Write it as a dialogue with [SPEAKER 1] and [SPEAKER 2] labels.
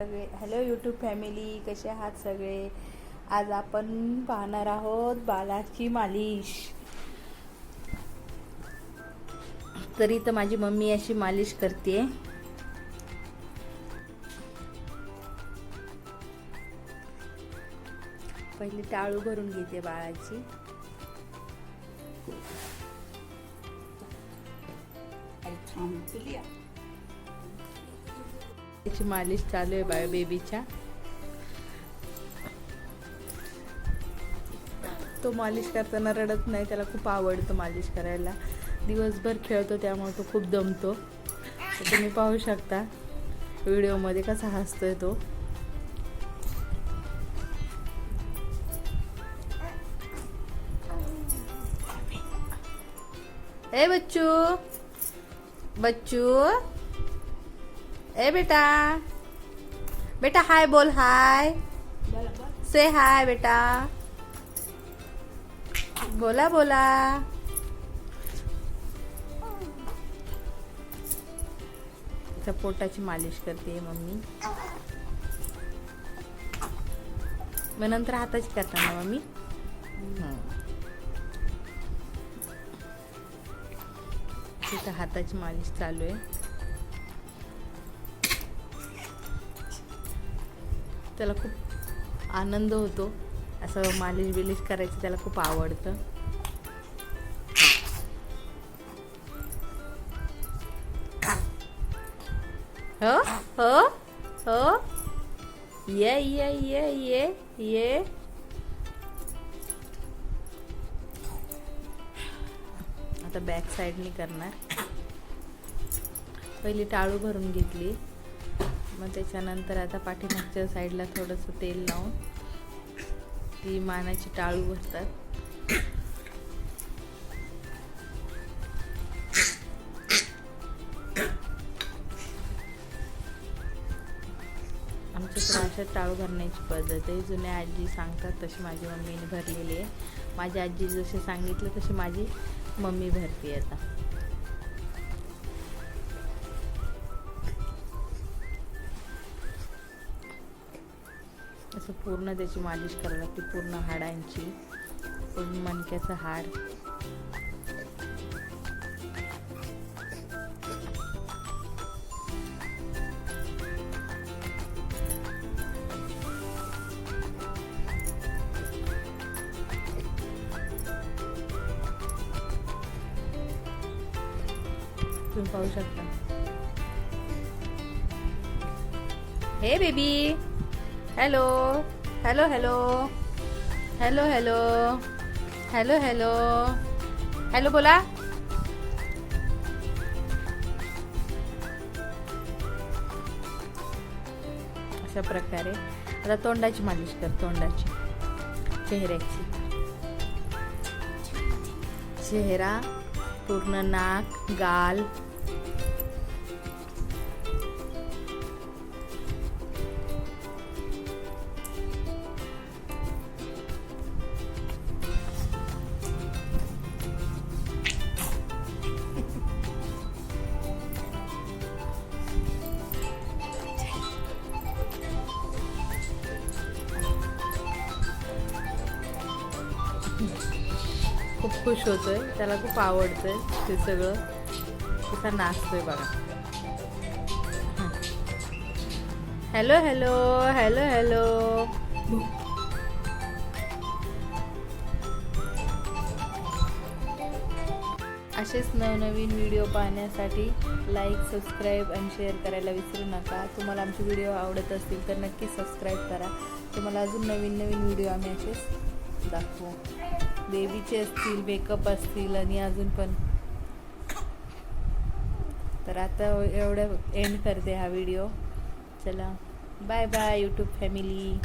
[SPEAKER 1] Hello YouTube family, कसे आहात सगळे. आज आपण पाहणार आहोत बालाची मालिश. तरी तर माझी मम्मी अशी मालिश करते. पहिले टाळू भरून घेते बाळाची. त्याची मालिश चालू आहे बाळ बेबीच्या. तो मालिश करताना रडत नाही, त्याला खूप आवडतं मालिश करायला. दिवसभर खेळतो त्यामुळे तो खूप दमतो. तर तुम्ही पाहू शकता व्हिडिओमध्ये कसा हसतोय तो. ए बच्चू, बच्चू, ए बेटा, बेटा हाय बोल. हाय से हाय बेटा, बोला बोला. त्या पोटाची मालिश करते मम्मी. मग नंतर हाताची करता ना मम्मी. तिथं हाताची मालिश चालू आहे. त्याला खूप आनंद होतो असं मालिश बिलिश करायचं, त्याला खूप आवडतं. हो हो हो, ये ये ये ये ये. आता बॅक साईडनी करणार. पहिली टाळू भरून घेतली, मग त्याच्यानंतर आता पाठीमागच्या साईडला थोडंसं तेल लावून ती मानाची टाळू भरतात. आमच्याकडे अशा टाळू भरण्याची पद्धत आहे. जुन्या आजी सांगतात तशी माझी मम्मीने भरलेली आहे. माझी आजी जसे सांगितलं तशी माझी मम्मी भरते. आता असं पूर्ण त्याची मालिश करावी लागते, पूर्ण हाडांची, पूर्ण मणक्याचं हाड. तुम्ही पाहू शकता. हे baby, hello hello hello hello hello hello hello hello बोला. अशा प्रकारे आता तोंडाची मालिश कर. तोंडाची, चेहऱ्याची, चेहरा, पूर्ण नाक, गाल. खूप खुश होतोय, त्याला खूप आवडतंय ते सगळं. कसा नाचतोय बघा. Hello hello hello hello. असेच नवनवीन व्हिडिओ पाहण्यासाठी लाईक, सबस्क्राईब आणि शेअर करायला विसरू नका. तुम्हाला आमचे व्हिडिओ आवडत असतील तर नक्की सबस्क्राईब करा. तुम्हाला अजून नवीन नवीन व्हिडिओ आम्ही असेच दाखवू. बेबीचे असतील, मेकअप असतील आणि अजून पण. तर आता एवढं एंड करते हा व्हिडिओ. चला बाय बाय यूट्यूब फॅमिली.